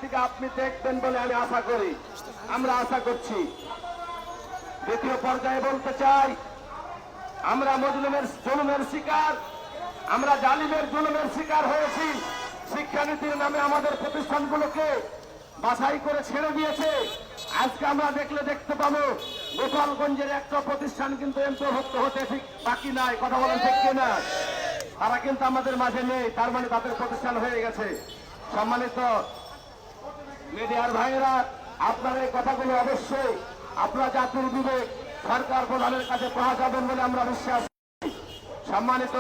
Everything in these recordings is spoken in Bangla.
থেকে আপনি দেখবেন বলে আমি আশা করি, আমরা আশা করছি। দ্বিতীয় পর্যায়ে বলতে চাই, আমরা মজলুমের জুলুমের শিকার, আমরা জালিমের জুলুমের শিকার হয়েছি। শিক্ষানীতির নামে আমাদের প্রতিষ্ঠানগুলোকে বাছাই করে ছেড়ে দিয়েছে। আজকে আমরা দেখতে পাবো গোপালগঞ্জের একটা প্রতিষ্ঠান কিন্তু অন্তর্ভুক্ত হতে ঠিক বাকি নাই। কথা বলেন ঠিক কিনা? তারা কিন্তু আমাদের মাঝে নেই, তার মানে তাদের প্রতিষ্ঠান হয়ে গেছে। সম্মানিত মিডিয়ার ভাইয়েরা, আপনার এই কথাগুলো অবশ্যই আপনারা জাতির বিবেক সরকার প্রধানের কাছে পৌঁছাবেন বলে আমরা বিশ্বাস করি। সম্মানিত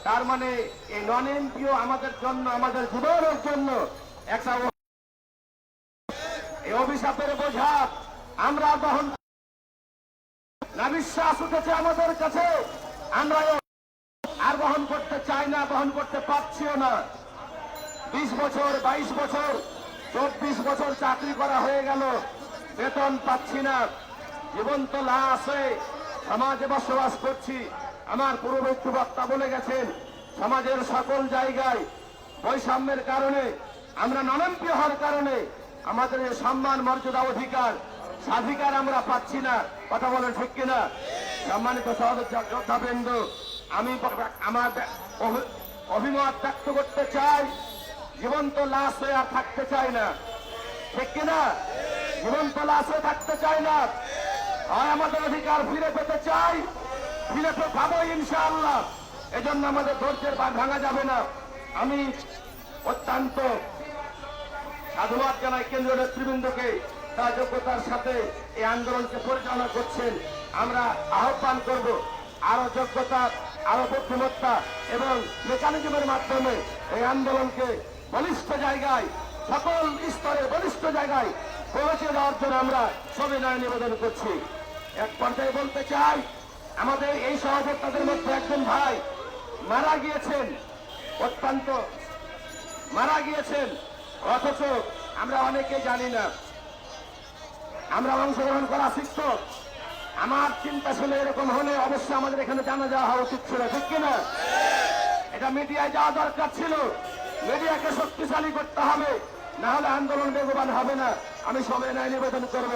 তার মানে এই নন এমপিও আমাদের জন্য, আমাদের জীবনের জন্য একটা অভিশাপের বোঝা আমরা বহন না। বিশ্বাস উঠেছে আমাদের কাছে, আমরা আর বহন করতে চাই না, বহন করতে পারছিও না। 20 বছর, 22 বছর, 24 বছর চাকরি করা হয়ে গেল, বেতন পাচ্ছি না, জীবন্ত লাশ হয়ে সমাজে বসবাস করছি। আমার পূর্ববর্তী বক্তা বলে গেছেন, সমাজের সকল জায়গায় বৈষম্যের কারণে, আমরা ননম্পি হওয়ার কারণে আমাদের সম্মান, মর্যাদা, অধিকার, স্বাধিকার আমরা পাচ্ছি না। কথা বলেন ঠিক কিনা? সম্মানিত যোদ্ধাবৃন্দ, আমি আমার অভিমত ব্যক্ত করতে চাই, জীবন্ত লাশ হয়ে আর থাকতে চাই না। ঠিক কিনা? জীবন্ত লাশ হয়ে থাকতে চাই না। হয় আমাদের অধিকার ফিরে পেতে চাই, ফিরে পাবো ইনশাআল্লাহ। এজন্য আমাদের ধৈর্যের বাঁধ ভাঙা যাবে না। আমি অত্যন্ত সাধুবাদ জানাই কেন্দ্রীয় নেতৃবৃন্দকে, তার যোগ্যতার সাথে এই আন্দোলনকে পরিচালনা করছেন। আমরা আহ্বান করব আরো যোগ্যতা, আরো বুদ্ধিমত্তা এবং মেকানিজমের মাধ্যমে এই আন্দোলনকে বলিষ্ঠ জায়গায়, সকল স্তরে বলিষ্ঠ জায়গায় পৌঁছে দেওয়ার জন্য আমরা সবিনয় নিবেদন করছি। এক পর্যায়ে বলতে চাই, আমাদের এই সহযোদ্ধাদের মধ্যে একজন ভাই মারা গিয়েছেন, অত্যন্ত মারা গিয়েছেন, অথচ আমরা অনেকে জানি না। আমরা অংশগ্রহণ করা শিক্ষক, আমার চিন্তা ছিল এরকম হলে অবশ্যই আমাদের এখানে জানা যাওয়া হওয়া উচিত ছিল। ঠিক কিনা? এটা মিডিয়ায় যাওয়া দরকার ছিল। মিডিয়াকে শক্তিশালী করতে হবে, না হলে আন্দোলন বেগবান হবে না। আমি সবিনয় নিবেদন করব।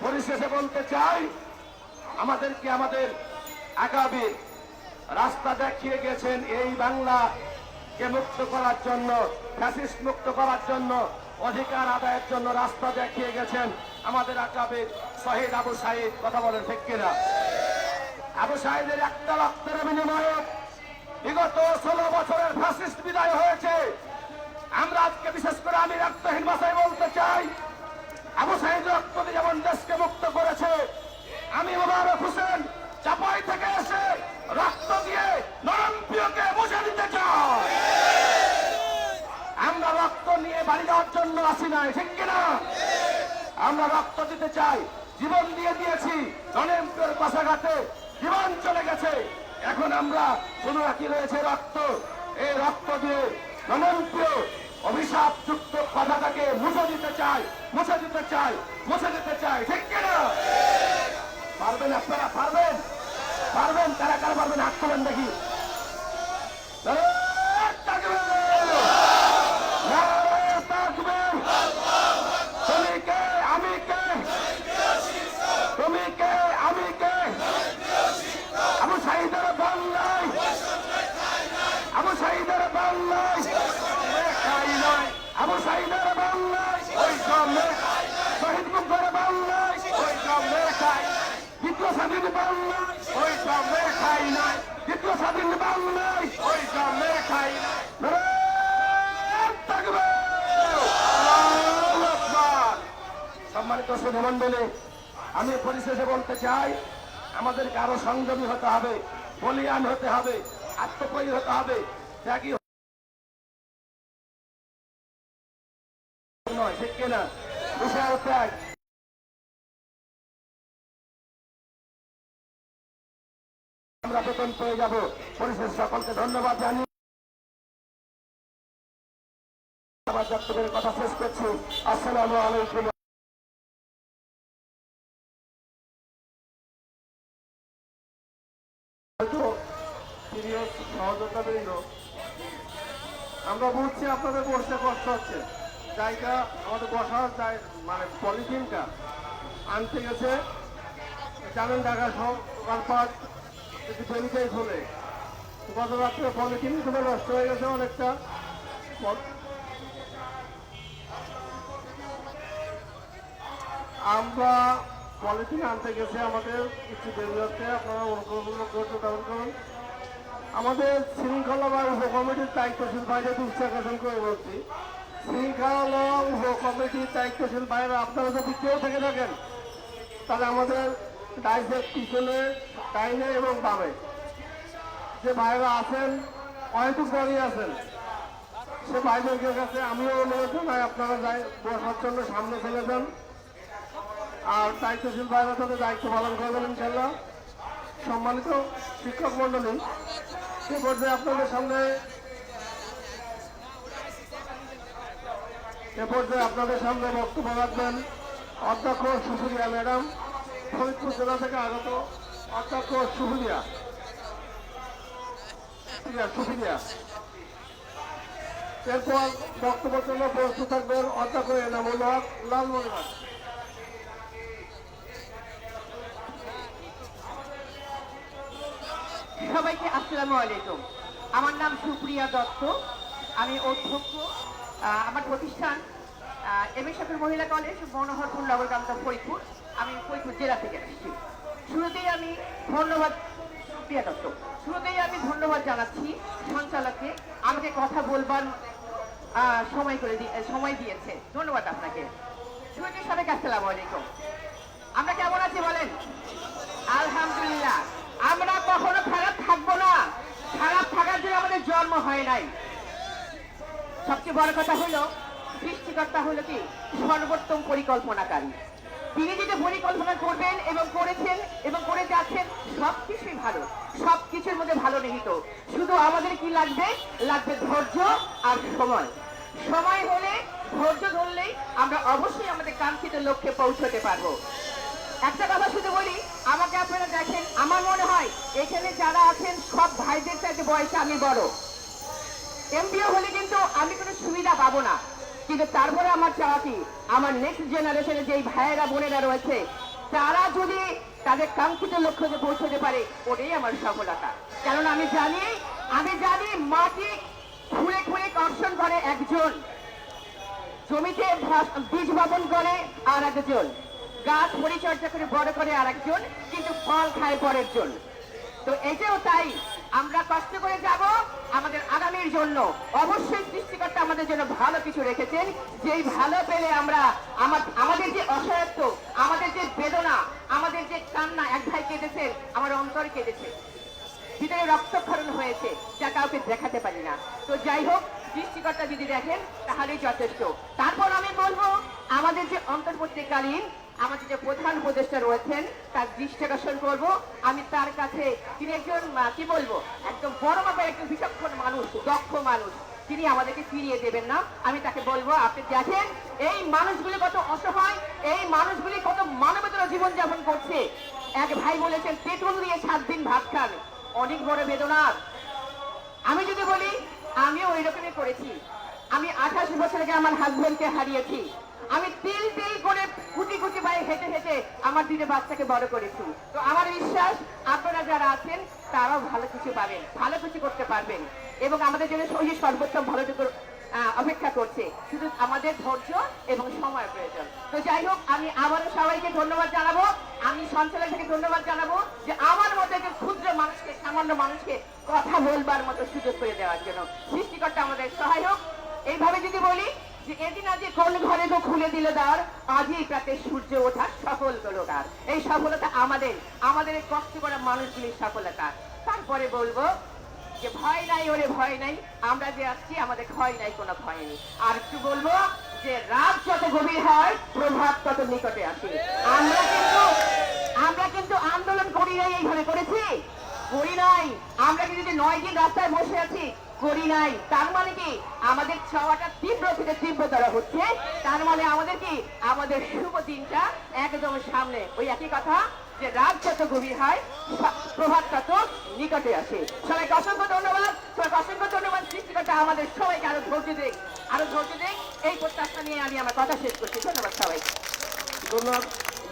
পরিশেষে বলতে চাই, আমাদেরকে আমাদের আগামী রাস্তা দেখিয়ে গেছেন এই বাংলাকে মুক্ত করার জন্য, ফ্যাসিস্ট মুক্ত করার জন্য, অধিকার আদায়ের জন্য রাস্তা দেখিয়ে গেছেন আমাদের আকাবির শহীদ আবু সাইদ। কথা বলেন ঠিক কিনা? আবু সাইদের একটা রক্তের বিনিময়ে বিগত 16 বছরের ফ্যাসিস্ট বিদায় হয়েছে। আমরা আজকে বিশেষ করে আমি রক্তহীন ভাষায় বলতে চাই, আবু সাইদ রক্ত দিয়ে যেমন দেশকে মুক্ত করেছে, আমি মোবারক হোসেন চাপাই থেকে এসে রক্ত দিয়ে নরম্পিয়কে মুছে দিতে চাই। আমরা রক্ত নিয়ে বাড়ি যাওয়ার জন্য আসি নাই। ঠিক কিনা? আমরা রক্ত দিতে চাই, জীবন দিয়ে দিয়েছি। নরম্পিয়র পাশাঘাটে জীবন চলে গেছে, এখন আমরা শুধু বাকি রয়েছে রক্ত। এই রক্ত দিয়ে নরম্পিয় অভিশাপ যুক্ত কথাটাকে মুছে দিতে চাই, মুছে দিতে চাই, মুছে দিতে চাই। ঠিক কিনা? পারবেন আপনারা? পারবেন? পারবেন? কারা কারা পারবেন? হাত তোলেন দেখি। তুমি কে? আমি কে? তুমি কে? আমি কে? আবু সাইদের বাংলায়, আবু সাইদের বাংলায়, আবু সাইদের বাংলায়, ওই সামনে শহীদ মুখের বাংলায়, ওই সামনে খাই দ্বিতীয় স্বাধীন বাংলায়, ওই সামনে খাই নাই দ্বিতীয় স্বাধীন বাংলায়, ওই সামনে খাই নাই। সম্মানিত সুধীমণ্ডলী, আমি পরিশেষে বলতে চাই, আমাদেরকে আরো সংযমী হতে হবে, বলিয়ান হতে হবে, আত্মপয়ী হতে হবে, ত্যাগী নয়। ঠিক কিনা? বিশাল ত্যাগ। আমরা বেতন পেয়ে যাব। পরিশেষ সকলকে ধন্যবাদ জানিয়ে আমার বক্তব্যের কথা শেষ করছি। আসসালামু আলাইকুম। প্রিয় সহযোগিতাবৃন্দ, আমরা বুঝছি আপনাদের বসতে কষ্ট হচ্ছে। জায়গা আমাদের বসার মানে পলিথিনটা আনতে গেছে, জানেন ঢাকা সব দোকানপাট একটু দেরিতেই খোলে। গত রাত্রে পলিথিন খুলে নষ্ট হয়ে গেছে অনেকটা। আমরা পলিথিন আনতে গেছে, আমাদের কিছু দেরি হচ্ছে, আপনারা অনুগ্রহ করুন। আমাদের শৃঙ্খলা বা উপকমিটির দায়িত্বশীল বাইরে দুঃসাকর্ষণ করে বলছি, শৃঙ্খলা উপকমিটির দায়িত্বশীল বাইরে আপনারা যদি কেউ থেকে থাকেন তাহলে আমাদের ডাইসের পিছনে, ডাইনে এবং বামে যে বাইরে আছেন, অনেকটুকু দাঁড়িয়ে আছেন, সে ভাইদের কাছে আমিও অনুরোধ জানাই আপনারা বসার জন্য সামনে চলে যান। আর দায়িত্বশীল বাইরে তাদের দায়িত্ব পালন করবেন ইনশাল্লাহ। সম্মানিত শিক্ষক মন্ডলী, সে পর্যায়ে আপনাদের সামনে বক্তব্য রাখবেন অধ্যক্ষ সুফিয়া ম্যাডাম, ফরিদপুর জেলা থেকে আগত অধ্যক্ষ সুফিয়া। এরপর বক্তব্যের জন্য প্রস্তুত থাকবেন অধ্যক্ষ এনামুল হক লালমনিরহাট। সবাইকে আসসালামু আলাইকুম। আমার নাম সুপ্রিয়া দত্ত, আমি অধ্যক্ষ। আমার প্রতিষ্ঠান এমএ শাকুর মহিলা কলেজ, মনোহরপুর নগরকান্দা, ফরিদপুর। আমি ফরিদপুর জেলা থেকে এসেছি। শুরুতেই আমি ধন্যবাদ জানাচ্ছি সঞ্চালককে, আমাকে কথা বলবার সময় দিয়েছে। ধন্যবাদ আপনাকে। শুরুতে সবাইকে আসসালামু আলাইকুম। আমরা কেমন আছি বলেন? আলহামদুলিল্লাহ। আমরা কখনো খারাপ থাকবো না, খারাপ থাকার জন্য আমাদের জন্ম হয় নাই। সবচেয়ে বড় কথা হলো সৃষ্টিকর্তা হলো কি সর্বোত্তম পরিকল্পনাকারী। তিনি যেটা পরিকল্পনা করবেন এবং করেছেন এবং করে যাচ্ছেন সবকিছুই ভালো, সবকিছুর মধ্যে ভালো নিহিত। শুধু আমাদের কি লাগবে? লাগবে ধৈর্য আর সময়। সময় হলে, ধৈর্য ধরলেই আমরা অবশ্যই আমাদের কাঙ্ক্ষিত লক্ষ্যে পৌঁছতে পারবো। একটা কথা শুধু বলি, আমাকে আপনারা দেখেন, আমার মনে হয় এখানে যারা আছেন সব ভাইদের চাইতে বয়সে আমি বড়। এমপিও হলে কিন্তু আমি কোনো সুবিধা পাবো না, কিন্তু তারপরে আমার চাওয়া কি, আমার নেক্সট জেনারেশনে যেই ভাইয়েরা বোনেরা রয়েছে তারা যদি তাদের কাঙ্ক্ষিত লক্ষ্যে পৌঁছতে পারে, ওটাই আমার সফলতা। কারণ আমি জানি মাটি খুঁড়ে খুঁড়ে কর্ষণ করে একজন, জমিতে বীজ বপন করে আর একজন, গাছ পরিচর্যা করে বড় করে আর একজন, কিন্তু ফল খায় পরের জন। তো এটাও তাই, আমরা কষ্ট করে যাব আমাদের আগামীর জন্য। অবশ্যই সৃষ্টিকর্তা আমাদের জন্য ভালো কিছু রেখেছেন, যেই ভালো পেলে আমরা আমাদের যে অসহায়ত্ব, আমাদের যে বেদনা, আমাদের যে কান্না, এক ভাই কেঁদেছেন, আমার অন্তর কেঁদেছে, ভিতরে রক্তক্ষরণ হয়েছে, যা কাউকে দেখাতে পারি না। তো যাই হোক, সৃষ্টিকর্তা যদি দেখেন তাহলেই যথেষ্ট। তারপর আমি বলবো, আমাদের যে অন্তর্বর্তীকালীন আমাদের যে প্রধান উপদেষ্টা রয়েছেন তার দৃষ্টি আকর্ষণ করবো আমি তার কাছে। তিনি একজন কি বলবো, একদম বড় মাপের একজন বিচক্ষণ মানুষ, দক্ষ মানুষ। তিনি আমাদেরকে ফিরিয়ে দেবেন না। আমি তাকে বলবো, আপনি দেখেন এই মানুষগুলি কত অসহায়, এই মানুষগুলি কত মানবেতর জীবনযাপন করছে। এক ভাই বলেছেন পেট্রোল দিয়ে 7 দিন ভাত খান, অনেক বড় বেদনার। আমি যদি বলি, আমিও ওই রকমই করেছি। আমি 28 বছর আগে আমার হাজবেন্ডকে হারিয়েছি। আমি তিল তিল করে কুটি কুটি পায়ে হেঁটে হেঁটে আমার 2 বাচ্চাকে বড় করেছি। তো আমার বিশ্বাস আপনারা যারা আছেন তারাও ভালো কিছু পাবেন, ভালো কিছু করতে পারবেন, এবং আমাদের জন্য ওই সর্বোত্তম ভালোটুকু অপেক্ষা করছে। শুধু আমাদের ধৈর্য এবং সময় প্রয়োজন। তো যাই হোক, আমি আবারও সবাইকে ধন্যবাদ জানাবো। আমি সঞ্চালক থেকে ধন্যবাদ জানাবো যে আমার মতো একজন ক্ষুদ্র মানুষকে, সামান্য মানুষকে কথা বলবার মতো সুযোগ করে দেওয়ার জন্য। সৃষ্টিকর্তা আমাদের সহায় হোক। এইভাবে যদি বলি যে এদিন আজ কোন ঘরে তো খুলে দিল দ্বার, আজই প্রাতে সূর্য ওঠার সফল গোলকার। এই সফলতা আমাদের কষ্ট করা মানুষগুলির সফলতা। তারপরে বলবো যে ভয় নাই ওরে ভয় নাই, আমরা যে আসছি আমাদের ভয় নাই, কোনো ভয় নেই। আর একটু বলবো যে রাত যত গভীর হয় প্রভাত তত নিকটে আসে। আমরা কিন্তু আন্দোলন করি নাই, এইভাবে করেছি করি নাই। আমরা কিন্তু 9 দিন রাস্তায় বসে আছি, করি নাই। তার মানে কি আমাদের ছোঁয়াটা তীব্র থেকে তীব্রতর হচ্ছে। তার মানে আমাদের কি, আমাদের শুভ দিনটা একদম সামনে। ওই একই কথা, যে রাত যত গভীর হয় প্রভাত তত নিকটে আসে। সবাইকে অসংখ্য ধন্যবাদ, সবাইকে অসংখ্য ধন্যবাদ। সৃষ্টিকর্তা আমাদের সবাইকে আরো ধৈর্য দেখ, আরো ধৈর্য দেখ, এই প্রত্যাশা নিয়ে আমি আমার কথা শেষ করছি। ধন্যবাদ সবাই। ধন্যবাদ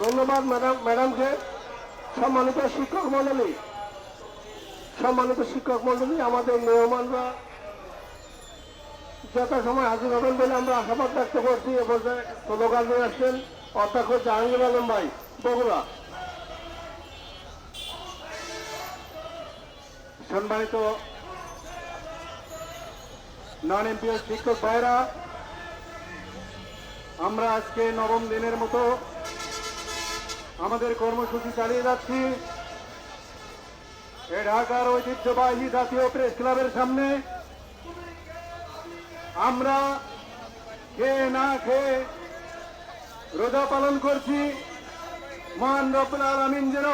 ধন্যবাদ ম্যাডামকে। সম্মানিত শিক্ষক মন্ডলী, আমাদের মেহমানরা যথাসময় হাজির হবেন বলে আমরা আশাবাদ ব্যক্ত করছি। এ পর্যায়ে স্লোগান নিয়ে আসছেন অধ্যক্ষ জাহাঙ্গীর আলম ভাই, বগুড়া। সম্মানিত নন এমপিও শিক্ষক ভাইরা, আমরা আজকে নবম দিনের মতো আমাদের কর্মসূচি চালিয়ে যাচ্ছি এই ঢাকার ঐতিহ্যবাহী জাতীয় প্রেস ক্লাবের সামনে। আমরা খেয়ে না খেয়ে রোজা পালন করছি। মহান রব্বুল আলামিন যেন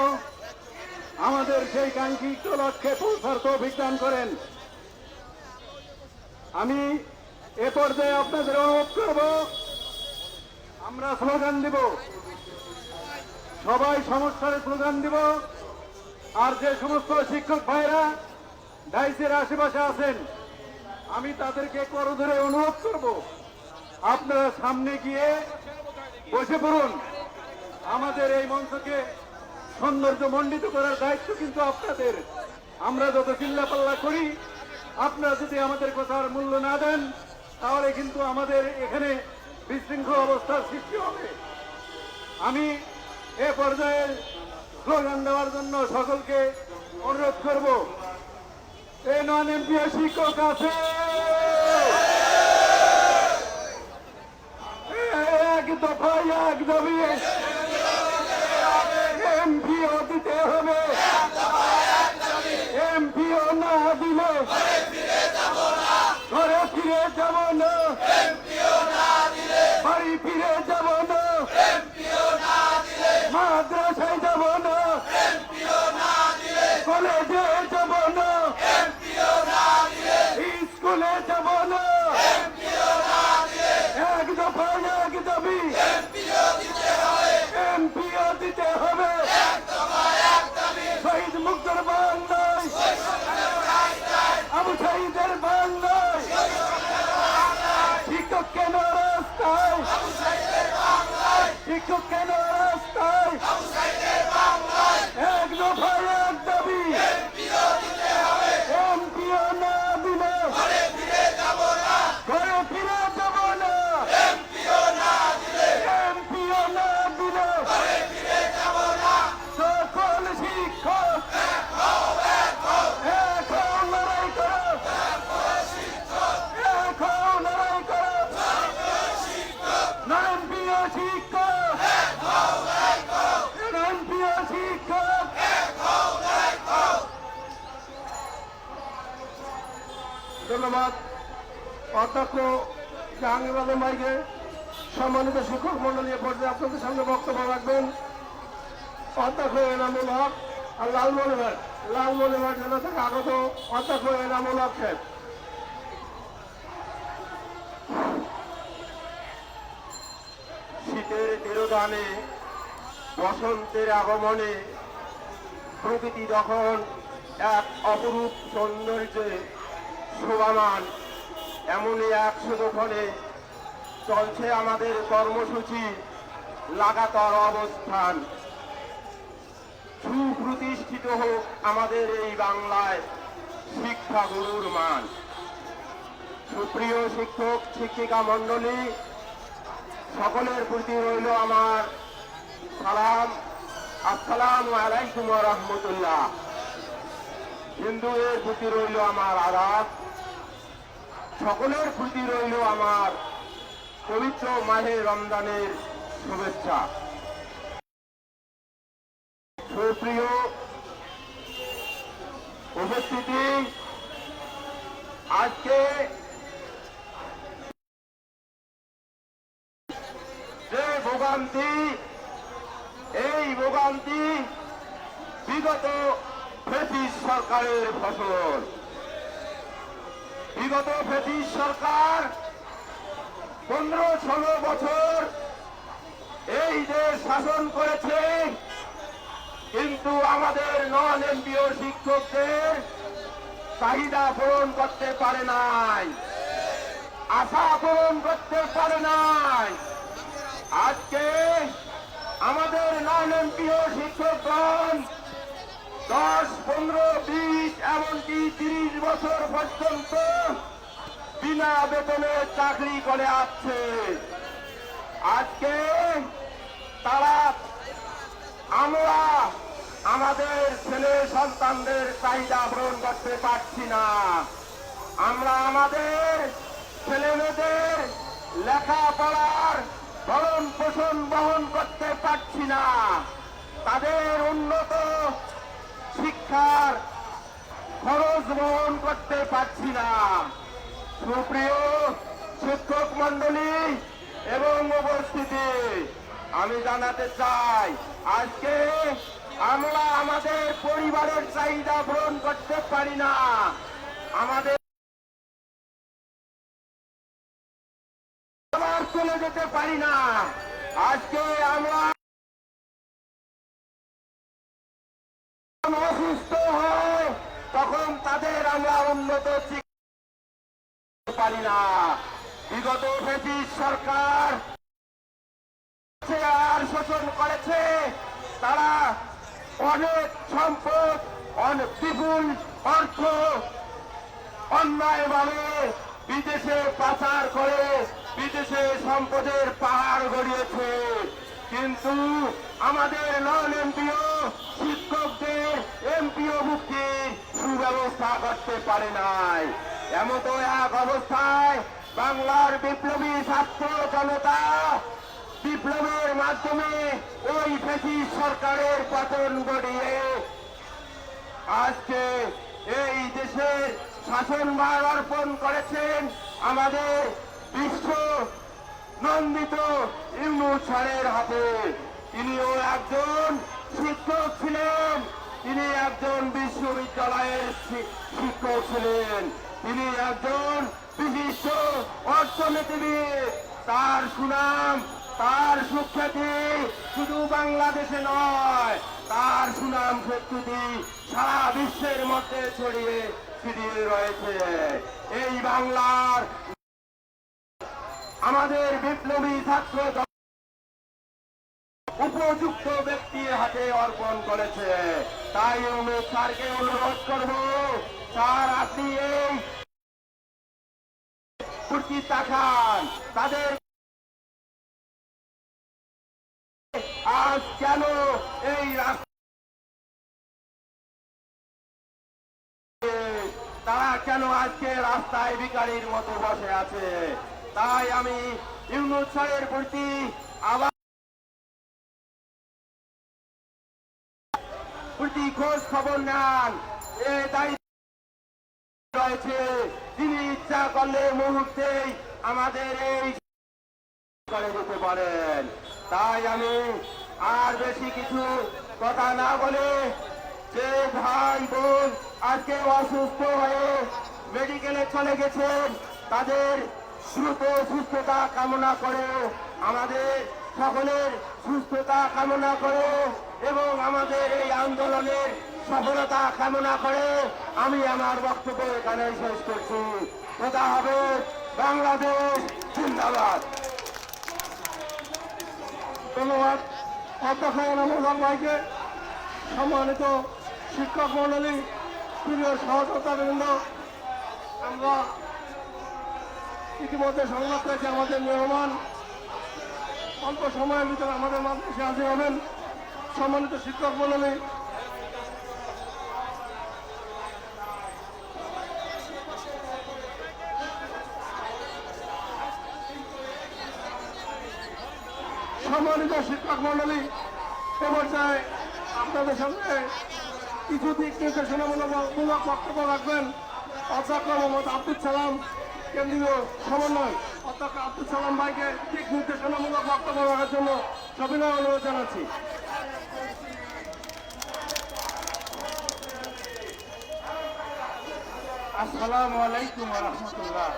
আমাদের সেই কাঙ্ক্ষিত লক্ষ্যে পৌঁছার তৌফিক দান করেন। আমি এ পর্যায়ে আপনাদের অনুরোধ করব, আমরা স্লোগান দিব, সবাই সমস্যার স্লোগান দিব। আর যে সমস্ত শিক্ষক ভাইরা ডাইসের আশেপাশে আছেন, আমি তাদেরকে করজোড়ে অনুরোধ করব, আপনারা সামনে গিয়ে বসে পড়ুন। আমাদের এই মঞ্চকে সৌন্দর্য মণ্ডিত করার দায়িত্ব কিন্তু আপনাদের। আমরা যত চিল্লাপাল্লা করি, আপনারা যদি আমাদের কথার মূল্য না দেন, তাহলে কিন্তু আমাদের এখানে বিশৃঙ্খল অবস্থার সৃষ্টি হবে। আমি এ পর্যায়ে স্লোগান দেওয়ার জন্য সকলকে অনুরোধ করব। এই নন এমপিও শিক্ষক আছে, এক দফা এক দাবি, এমপিও দিতে হবে। এমপিও না দিলে ঘরে ফিরে যাব না, বাড়ি ফিরে যাব না, মাদ্রাসায় যাব না, কলেজে যাব না, স্কুলে যাব না। এক দফা এক দাবি, এমপিও দিতে হবে। শহীদ মুক্তর বাংলায়, আবু শহীদের বাংলায়, শিক্ষক কেন রাস্তায়, শিক্ষক কেন রাস্তায়। এক দফা এক দাবি, এমপিও না দিলে ঘরে ফিরে যাব না, এমপিও না দিলে সকল শিক্ষক এখন লড়াই করো, এখন লড়াই করো। এমপিও শিক্ষক, এমপিও শিক্ষক। ধন্যবাদ অধ্যক্ষ জাহাঙ্গীর আলম ভাইকে। সম্মানিত শিক্ষক মন্ডলী, এ পর্যায়ে আপনাদের সামনে বক্তব্য রাখবেন অধ্যক্ষ এনামুল হক আর লালমনিরহাট জেলা থেকে আগত অধ্যক্ষ এনামুল হক সাহেব। শীতের তিরোধানে, বসন্তের আগমনে প্রকৃতি যখন এক অপরূপ সৌন্দর্যে শোভামান, এমনই এক শুভক্ষণে চলছে আমাদের কর্মসূচি লাগাতার অবস্থান। সুপ্রতিষ্ঠিত হোক আমাদের এই বাংলায় শিক্ষা গুরুর মান। সুপ্রিয় শিক্ষক শিক্ষিকা মণ্ডলী, সকলের প্রতি রইল আমার সালাম, আসসালামু আলাইকুম ওয়া রাহমাতুল্লাহ। হিন্দুদের প্রতি রইল আমার আদাব, সকলের প্রতি রইল আমার পবিত্র মাহে রমজানের শুভেচ্ছা। সুপ্রিয় উপস্থিতি, আজকে যে ভোগান্তি, এই ভোগান্তি বিগত ব্রিটিশ সরকারের ফসল। বিগত ব্রিটিশ সরকার 15-16 বছর এই দেশ শাসন করেছে। কিন্তু আমাদের নন এমপিও শিক্ষকদের চাহিদা পূরণ করতে পারে নাই, আশা পূরণ করতে পারে নাই। আজকে আমাদের নন এমপিও শিক্ষকগণ 10, 15, 20 এমনকি 30 বছর পর্যন্ত বিনা বেতনে চাকরি করে আসছে। আজকে তারা আমরা আমাদের ছেলে সন্তানদের চাহিদা পূরণ করতে পারছি না। আমরা আমাদের ছেলে মেয়েদের লেখাপড়ার ভরণ পোষণ বহন করতে পারছি না। তাদের উন্নত শিক্ষার খরচ বহন করতে পারছি না। সুপ্রিয় শিক্ষক মন্ডলী এবং উপস্থিতি, আমি জানাতে চাই আজকে আমরা আমাদের পরিবারের চাহিদা পূরণ করতে পারি না, আমাদের আবার চলে যেতে পারি না। আজকে আমরা অসুস্থ হয় তখন তাদের আমরা উন্নত চিকিৎসা পারি না। বিগত ব্রিটিশ সরকার আর শোষণ করেছে, তারা অনেক সম্পদ, অনেক বিপুল অর্থ অন্যায়ভাবে বিদেশে পাচার করে বিদেশে সম্পদের পাহাড় গড়িয়েছে। কিন্তু আমাদের নন এমপিও শিক্ষকদের এমপিও মুক্তির সুব্যবস্থা করতে পারে নাই। এমতো এক অবস্থায় বাংলার বিপ্লবী ছাত্র জনতা বিপ্লবের মাধ্যমে ওই ব্রিটিশ সরকারের পতন ঘটিয়ে আজকে এই দেশের শাসনভার অর্পণ করেছেন আমাদের বিশ্ব নন্দিত ইউনূস স্যারের হাতে। তিনিও একজন শিক্ষক ছিলেন, তিনি একজন বিশ্ববিদ্যালয়ের শিক্ষক ছিলেন, তিনি একজন বিশিষ্ট অর্থনীতিবিদ। তার সুনাম, তার সুখ্যাতি শুধু বাংলাদেশে নয়, তার সুনাম সুখ্যাতি সারা বিশ্বের মধ্যে ছড়িয়ে ছিটিয়ে রয়েছে। এই বাংলার আমাদের বিপ্লবী ছাত্র উপযুক্ত ব্যক্তির হাতে অর্পণ করেছে। তাই আমি স্যারকে অনুরোধ করব, স্যার আপনি এই প্রতি তাকান, তাদের আজ কেন এই তারা কেন আজকে রাস্তায় ভিখারির মতো বসে আছে। তাই আমি ইউনূস স্যারের প্রতি আবার খোঁজ খবর নেন, এ দায়িত্ব রয়েছে। তিনি ইচ্ছা করলে মুহূর্তেই আমাদের এই করে দিতে পারেন। তাই আমি আর বেশি কিছু কথা না বলে, যে ভাই বোন আজকে অসুস্থ হয়ে মেডিকেলে চলে গেছেন, তাদের দ্রুত সুস্থতা কামনা করে, আমাদের সকলের সুস্থতা কামনা করে এবং আমাদের এই আন্দোলনের সফলতা কামনা করে আমি আমার বক্তব্য এখানে শেষ করছি। কথা হবে, বাংলাদেশ জিন্দাবাদ। ধন্যবাদ অধ্যক্ষ এনামুল ভাইকে। সম্মানিত শিক্ষক মন্ডলী, প্রিয় সহযোগিতাবৃন্দ, আমরা ইতিমধ্যে সংবাদ পেয়েছি আমাদের মেহমান অল্প সময়ের ভিতরে আমাদের মাঝে হাজির হবেন। সম্মানিত শিক্ষক মন্ডলী, এ পর্যায়ে আপনাদের সামনে কিছু দিক নির্দেশনামূলক বক্তব্য রাখবেন অধ্যক্ষ মোহাম্মদ আব্দুল সালাম, কেন্দ্রীয় সমন্বয় অধ্যক্ষ আব্দুল সালাম ভাইকে দিক নির্দেশনামূলক বক্তব্য রাখার জন্য সবিনয় অনুরোধ জানাচ্ছি। আসসালামু আলাইকুম ওয়া রাহমাতুল্লাহ।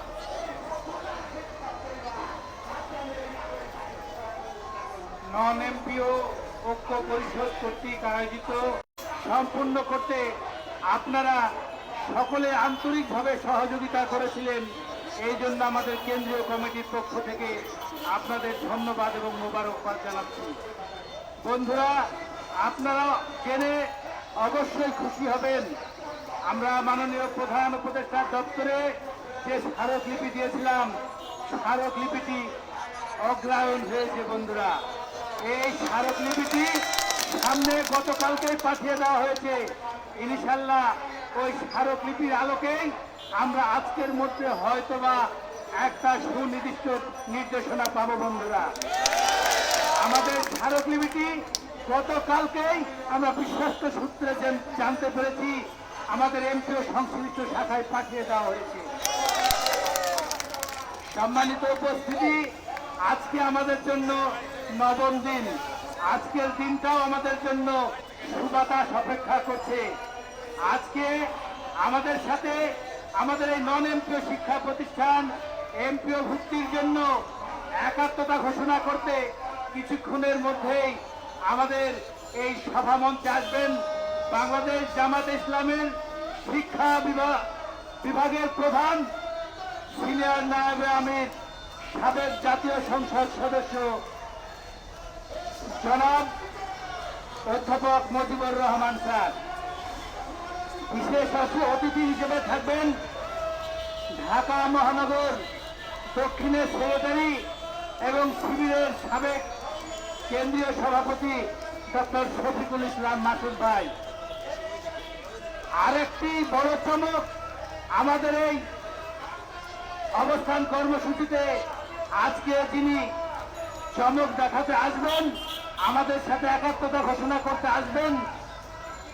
নন এমপিও ঐক্য পরিষদ কর্তৃক আয়োজিত সম্পূর্ণ করতে আপনারা সকলে আন্তরিকভাবে সহযোগিতা করেছিলেন। এই জন্য আমাদের কেন্দ্রীয় কমিটির পক্ষ থেকে আপনাদের ধন্যবাদ এবং মোবারকবাদ জানাচ্ছি। বন্ধুরা, আপনারা জেনে অবশ্যই খুশি হবেন, আমরা মাননীয় প্রধান উপদেষ্টার দপ্তরে যে স্মারকলিপি দিয়েছিলাম, স্মারকলিপিটি অগ্রাহ্য হয়েছে। বন্ধুরা, এই স্মারকলিপিটি সামনে গতকালকেই পাঠিয়ে দেওয়া হয়েছে। ইনশাল্লাহ ওই স্মারকলিপির আলোকেই আমরা আজকের মধ্যে হয়তোবা একটা সুনির্দিষ্ট নির্দেশনা পাবো। বন্ধুরা, আমাদের স্মারকলিপিটি গতকালকেই আমরা বিশ্বস্ত সূত্রে জানতে পেরেছি, আমাদের এমপিও সংশ্লিষ্ট শাখায় পাঠিয়ে দেওয়া হয়েছে। সম্মানিত উপস্থিতি, আজকে আমাদের জন্য নবম দিন। আজকের দিনটাও আমাদের জন্য সুবাতাস অপেক্ষা করছে। আজকে আমাদের সাথে আমাদের এই নন এমপিও শিক্ষা প্রতিষ্ঠান এমপিও ভুক্তির জন্য একাত্মতা ঘোষণা করতে কিছুক্ষণের মধ্যেই আমাদের এই সভামঞ্চে আসবেন বাংলাদেশ জামাত ইসলামের শিক্ষা বিভাগের প্রধান, সিনিয়র নায়েবে আমির, সাবেক জাতীয় সংসদ সদস্য জনাব অধ্যাপক মুজিবুর রহমান স্যার। বিশেষ অতিথি হিসেবে থাকবেন ঢাকা মহানগর দক্ষিণের সেক্রেটারি এবং শিবিরের সাবেক কেন্দ্রীয় সভাপতি ডক্টর শফিকুল ইসলাম মাসুদ ভাই। আরেকটি বড় চমক, আমাদের এই অবস্থান কর্মসূচিতে আজকে যিনি চমক দেখাতে আসবেন, আমাদের সাথে একাত্মতা ঘোষণা করতে আসবেন,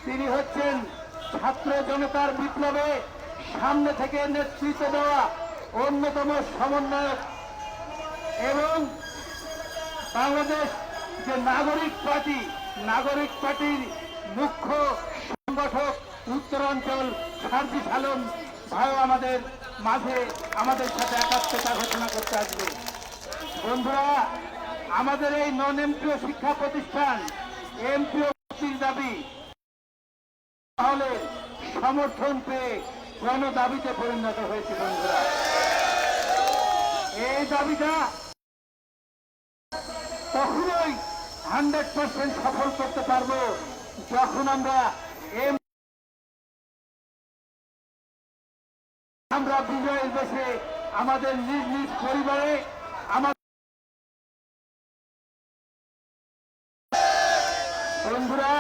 তিনি হচ্ছেন ছাত্র জনতার বিপ্লবে সামনে থেকে নেতৃত্ব দেওয়া অন্যতম সমন্বয়ক এবং বাংলাদেশ যে নাগরিক পার্টির মুখ্য সংগঠক উত্তরাঞ্চল সার্জি সালম ভাই আমাদের মাঝে আমাদের সাথে একাত্মতা ঘোষণা করতে আসবে। বন্ধুরা, আমাদের এই নন এমপিও শিক্ষা প্রতিষ্ঠান এমপিও ভর্তির দাবি তাহলে সমর্থন পেয়ে গণদাবিতে পরিণত হয়েছে। বন্ধুরা, এই দাবিটা তখনই 100% সফল করতে পারবো যখন আমরা বিজয়ের দেশে আমাদের নিজ নিজ পরিবারে বন্ধুরা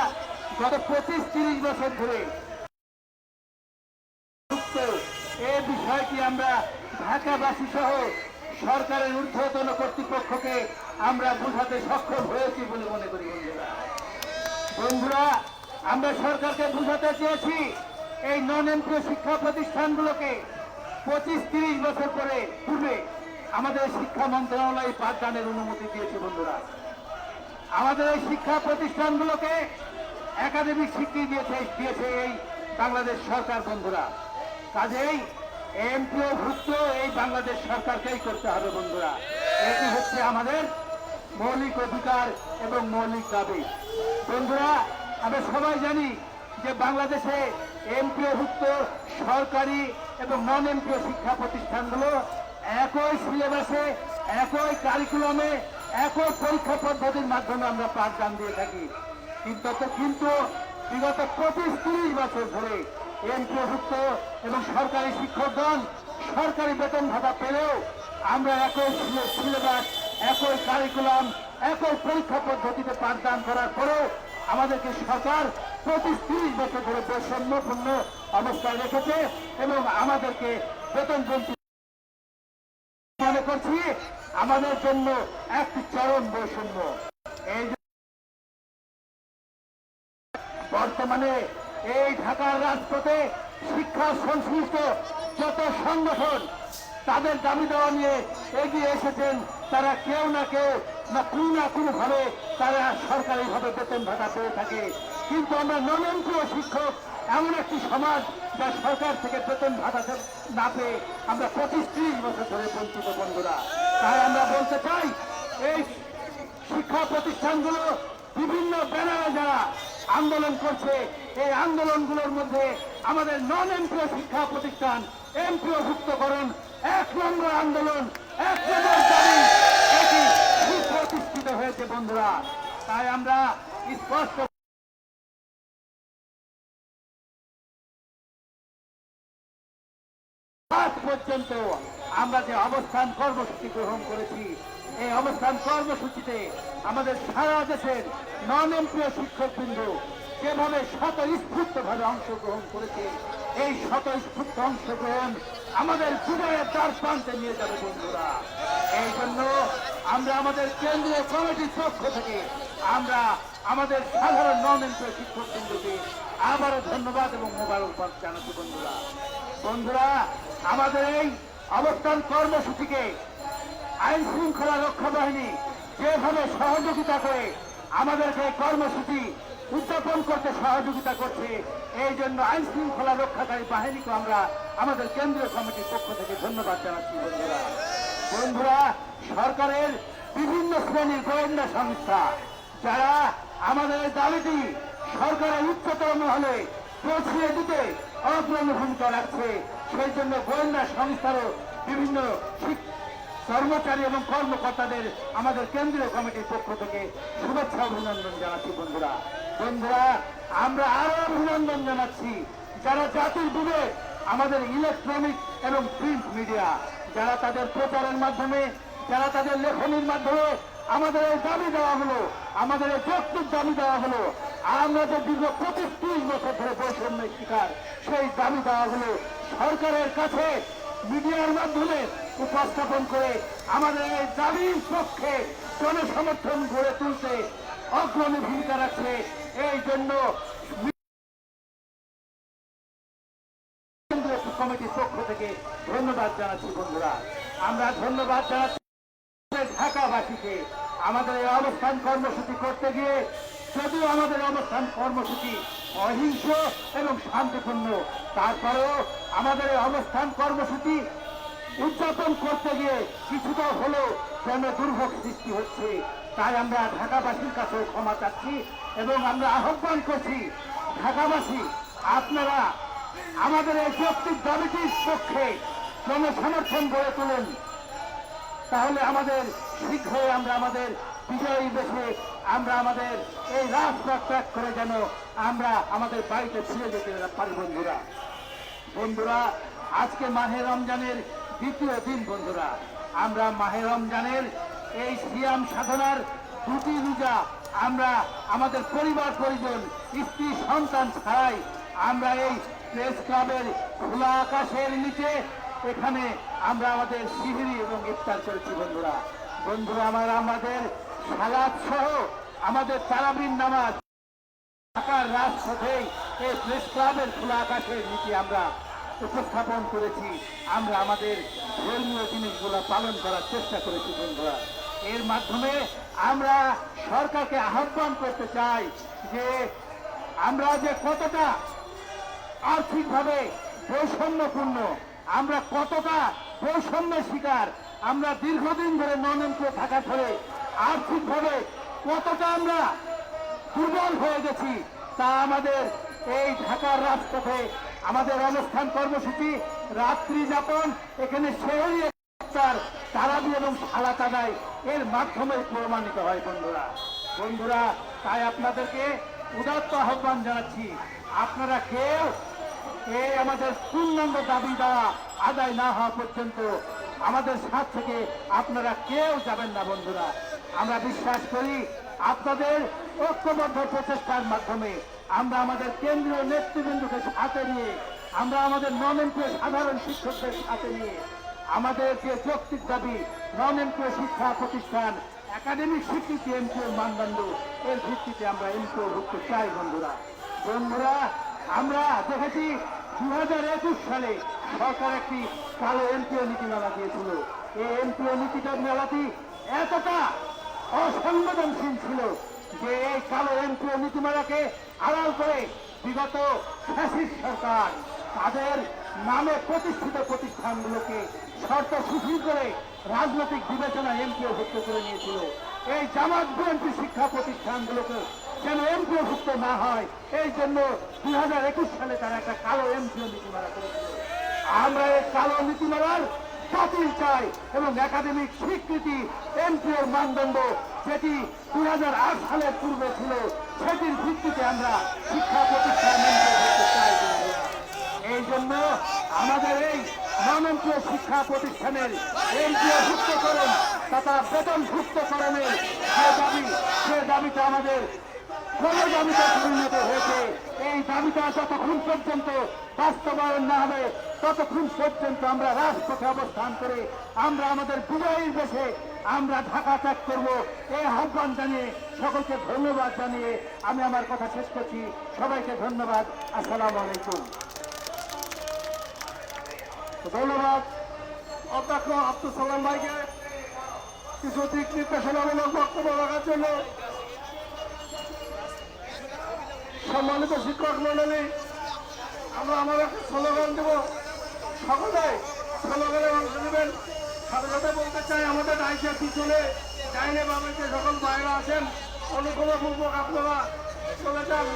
গত 25-30 বছর ধরে এই বিষয়টি আমরা ঢাকাবাসী সহ সরকারের ঊর্ধ্বতন কর্তৃপক্ষকে আমরা বোঝাতে সক্ষম হয়েছি বলে মনে করি। বন্ধুরা, আমরা সরকারকে বোঝাতে চেয়েছি এই নন এমপিও শিক্ষা প্রতিষ্ঠানগুলোকে 25-30 বছর পূর্বে আমাদের শিক্ষা মন্ত্রণালয় পাঠদানের অনুমতি দিয়েছে। বন্ধুরা, আমাদের এই শিক্ষা প্রতিষ্ঠানগুলোকে একাডেমিক স্বীকৃতি দিয়েছে এই বাংলাদেশ সরকার। বন্ধুরা, কাজেই এমপিও ভুক্ত এই বাংলাদেশ সরকারকেই করতে হবে। বন্ধুরা, এটি হচ্ছে আমাদের মৌলিক অধিকার এবং মৌলিক দাবি। বন্ধুরা, আমরা সবাই জানি যে বাংলাদেশে এমপিও ভুক্ত সরকারি এবং নন এমপিও শিক্ষা প্রতিষ্ঠানগুলো একই সিলেবাসে, একই কারিকুলামে, একই পরীক্ষা পদ্ধতির মাধ্যমে আমরা পাঠদান দিয়ে থাকি। কিন্তু বিগত 25-30 বছর ধরে এমপিওভুক্ত এবং সরকারি শিক্ষকগণ সরকারি বেতন ভাতা পেলেও আমরা একই সিলেবাস, একই কারিকুলাম, একই পরীক্ষা পদ্ধতিতে পাঠদান করার পরেও আমাদেরকে সরকার 25-30 বছর ধরে বৈষম্যপূর্ণ অবস্থায় রেখেছে এবং আমাদেরকে বেতন বঞ্চিত মনে করছি আমাদের জন্য একটি চরম বৈষম্য। এই বর্তমানে এই ঢাকার রাজপথে শিক্ষা সংশ্লিষ্ট যত সংগঠন তাদের দাবি দেওয়া নিয়ে এগিয়ে এসেছেন, তারা কেউ না কোনো ভাবে তারা সরকারিভাবে বেতন ভাতা পেয়ে থাকে। কিন্তু আমরা নন এমপিও শিক্ষক এমন একটি সমাজ যা সরকার থেকে বেতন ভাতা না পেয়ে আমরা 25-30 বছর ধরে বঞ্চিত। বন্ধুরা, তাই আমরা বলতে চাই এই শিক্ষা প্রতিষ্ঠানগুলো বিভিন্ন ব্যানারে যারা আন্দোলন করছে, এই আন্দোলনগুলোর মধ্যে আমাদের নন এমপিও শিক্ষা প্রতিষ্ঠান এমপিও ভুক্তকরণ 1 নম্বর আন্দোলন, 1 নম্বর দাবি, এটি সুপ্রতিষ্ঠিত হয়েছে বন্ধুরা। তাই আমরা স্পষ্ট আজ পর্যন্ত আমরা যে অবস্থান কর্মসূচি গ্রহণ করেছি, এই অবস্থান কর্মসূচিতে আমাদের সারা দেশের নন এমপিও শিক্ষকবৃন্দ যেভাবে স্বতঃস্ফূর্তভাবে অংশগ্রহণ করেছে, এই স্বতঃস্ফূর্ত অংশগ্রহণ আমাদের বিজয়ের দ্বার প্রান্তে নিয়ে যাবে বন্ধুরা। এই জন্য আমরা আমাদের কেন্দ্রীয় কমিটির পক্ষ থেকে আমরা আমাদের সাধারণ নন এমপিও শিক্ষকবৃন্দকে আবারও ধন্যবাদ এবং মোবারকবাদ জানাচ্ছি বন্ধুরা। বন্ধুরা, আমাদের এই অবস্থান কর্মসূচিকে আইন শৃঙ্খলা রক্ষা বাহিনী যেভাবে সহযোগিতা করে আমাদেরকে কর্মসূচি উদযাপন করতে সহযোগিতা করছে, এই জন্য আইন শৃঙ্খলা রক্ষাকারী বাহিনীকে আমরা আমাদের কেন্দ্রীয় কমিটির পক্ষ থেকে ধন্যবাদ জানাচ্ছি বন্ধুরা। বন্ধুরা, সরকারের বিভিন্ন শ্রেণীর গোয়েন্দা সংস্থা যারা আমাদের এই দাবিটি সরকারের উচ্চতর মহলে পৌঁছিয়ে দিতে অগ্রণী ভূমিকা রাখছে, সেই জন্য গোয়েন্দা সংস্থারও বিভিন্ন কর্মচারী এবং কর্মকর্তাদের আমাদের কেন্দ্রীয় কমিটির পক্ষ থেকে শুভেচ্ছা অভিনন্দন জানাচ্ছি বন্ধুরা। বন্ধুরা, আমরা আরো অভিনন্দন জানাচ্ছি যারা জাতির বিবেক, আমাদের ইলেকট্রনিক এবং প্রিন্ট মিডিয়া, যারা তাদের প্রচারের মাধ্যমে, যারা তাদের লেখনীর মাধ্যমে আমাদের এই দাবি দেওয়া হলো, আমাদের এই যৌক্তিক দাবি দেওয়া হলো, আমরা যে দীর্ঘ 25-30 বছর ধরে বৈষম্যের শিকার, সেই দাবি দেওয়া হলো সরকারের কাছে মিডিয়ার মাধ্যমে উপস্থাপন করে আমাদের এই দাবির পক্ষে জনসমর্থন গড়ে তুলতে অগ্রণী ভূমিকা রাখছে। এই জন্য কেন্দ্রীয় কমিটির পক্ষ থেকে ধন্যবাদ জানাচ্ছি বন্ধুরা। আমরা ধন্যবাদ জানাচ্ছি ঢাকাবাসীকে। আমাদের এই অবস্থান কর্মসূচি করতে গিয়ে যদিও আমাদের অবস্থান কর্মসূচি অহিংস এবং শান্তিপূর্ণ, তারপরেও আমাদের এই অবস্থান কর্মসূচি উদযাপন করতে গিয়ে কিছুটা হলেও যেন দুর্ভোগ সৃষ্টি হচ্ছে। তাই আমরা ঢাকাবাসীর কাছেও ক্ষমা চাচ্ছি এবং আমরা আহ্বান করছি, ঢাকাবাসী আপনারা আমাদের এই যৌক্তিক দাবিটির পক্ষে জনসমর্থন গড়ে তুলুন, তাহলে আমাদের শীঘ্রই আমরা আমাদের বিজয়ী দেশে আমরা আমাদের এই রাজপথ ত্যাগ করে যেন আমরা আমাদের বাড়িতে ফিরে যেতে পারি বন্ধুরা। বন্ধুরা, আজকে মাহে রমজানের দ্বিতীয় দিন বন্ধুরা। আমরা মাহে রমজানের এই সিয়াম সাধনার 2টি রোজা আমরা আমাদের পরিবার পরিজন, স্ত্রী সন্তান ছাড়াই আমরা এই প্রেস ক্লাবের খোলা আকাশের নিচে এখানে আমরা আমাদের সিহরি এবং ইফতার করেছি বন্ধুরা। বন্ধুরা, আমাদের সালাত সহ আমাদের তারাবির নামাজ ঢাকার রাজপথেই এই প্রেস ক্লাবের খোলা আকাশের নিচে আমরা উপস্থাপন করেছি। আমরা আমাদের ধর্মীয় জিনিসগুলো পালন করার চেষ্টা করেছি বন্ধুরা। এর মাধ্যমে আমরা সরকারকে আহ্বান করতে চাই যে আমরা যে কতটা আর্থিকভাবে বৈষম্যপূর্ণ, আমরা কতটা বৈষম্যের শিকার, আমরা দীর্ঘদিন ধরে নন এমপিও থাকার ফলে আর্থিকভাবে কতটা আমরা দুর্বল হয়ে গেছি, তা আমাদের এই ঢাকার রাজপথে আমাদের অবস্থান কর্মসূচি, রাত্রি যাপন, এখানে শহরী তারাবি এবং সালাত আদায় এর মাধ্যমে প্রমাণিত হয় বন্ধুরা। বন্ধুরা, তাই আপনাদেরকে উদাত্ত আহ্বান জানাচ্ছি, আপনারা কেউ এই আমাদের পূর্ণাঙ্গ দাবি দেওয়া আদায় না হওয়া পর্যন্ত আমাদের সাথ থেকে আপনারা কেউ যাবেন না বন্ধুরা। আমরা বিশ্বাস করি আপনাদের ঐক্যবদ্ধ প্রচেষ্টার মাধ্যমে আমরা আমাদের কেন্দ্রীয় নেতৃবৃন্দকে সাথে নিয়ে, আমরা আমাদের নন এমপিও সাধারণ শিক্ষকদের সাথে নিয়ে আমাদের যে যৌক্তিক দাবি নন এমপিও শিক্ষা প্রতিষ্ঠান একাডেমিক স্বীকৃতি এমপিও মানদণ্ড, এর ভিত্তিতে আমরা এমপিও ভুক্ত চাই বন্ধুরা। বন্ধুরা, আমরা দেখেছি 2021 সালে সরকার একটি কালো এমপিও নীতিমালা দিয়েছিল। এই এমপিও নীতিটার মেলাটি এতটা অসংবেদনশীল ছিল যে এই কালো এমপিও নীতিমালাকে আড়াল করে বিগত ফ্যাসিস্ট সরকার তাদের নামে প্রতিষ্ঠিত প্রতিষ্ঠানগুলোকে শর্ত শিথিল করে রাজনৈতিক বিবেচনা এমপিও ভুক্ত করে নিয়েছিল। এই জামাত বিএনপি শিক্ষা প্রতিষ্ঠানগুলোকে যেন এমপিওভুক্ত না হয়, এই জন্য 2021 সালে তারা একটা কালো এমপিও নীতিমালা করেছিল। আমরা এই কালো নীতিমালার বাতিল চাই এবং একাডেমিক স্বীকৃতি এমপিওর মানদণ্ড যেটি 2008 সালের পূর্বে ছিল, সেটির ভিত্তিতে আমরা শিক্ষা প্রতিষ্ঠান করতে চাই। এই জন্য আমাদের এই নন-এমপিও শিক্ষা প্রতিষ্ঠানের এমপিওভুক্তকরণ তথা বেতনভুক্তকরণের যে দাবিটা আমাদের কোন দাবিটা পরিণত হয়েছে, এই দাবিটা যতক্ষণ পর্যন্ত বাস্তবায়ন না হবে ততক্ষণ পর্যন্ত আমরা রাজপথে অবস্থান করে আমরা আমাদের বিজয়ীর দেশে আমরা ঢাকা ত্যাগ করব। এই আহ্বান জানিয়ে সকলকে ধন্যবাদ জানিয়ে আমি আমার কথা শেষ করছি। সবাইকে ধন্যবাদ। আসসালামু আলাইকুম। ধন্যবাদ অধ্যক্ষ আব্দুল সালাম ভাইকে কিছু দিক নির্দেশনামূলক বক্তব্য রাখার জন্য। সম্মানিত শিক্ষক মন্ডলী, আমরা আমাদের স্লোগান দেব, সকলে স্লোগানে অংশ নেবেন। সাথে সাথে বলতে চাই আমাদের রাইসের পিছনে ডাইনে বামে যে সকল বাইরে আছেন অনুগ্রহপূর্বক আপনারা চলে যান,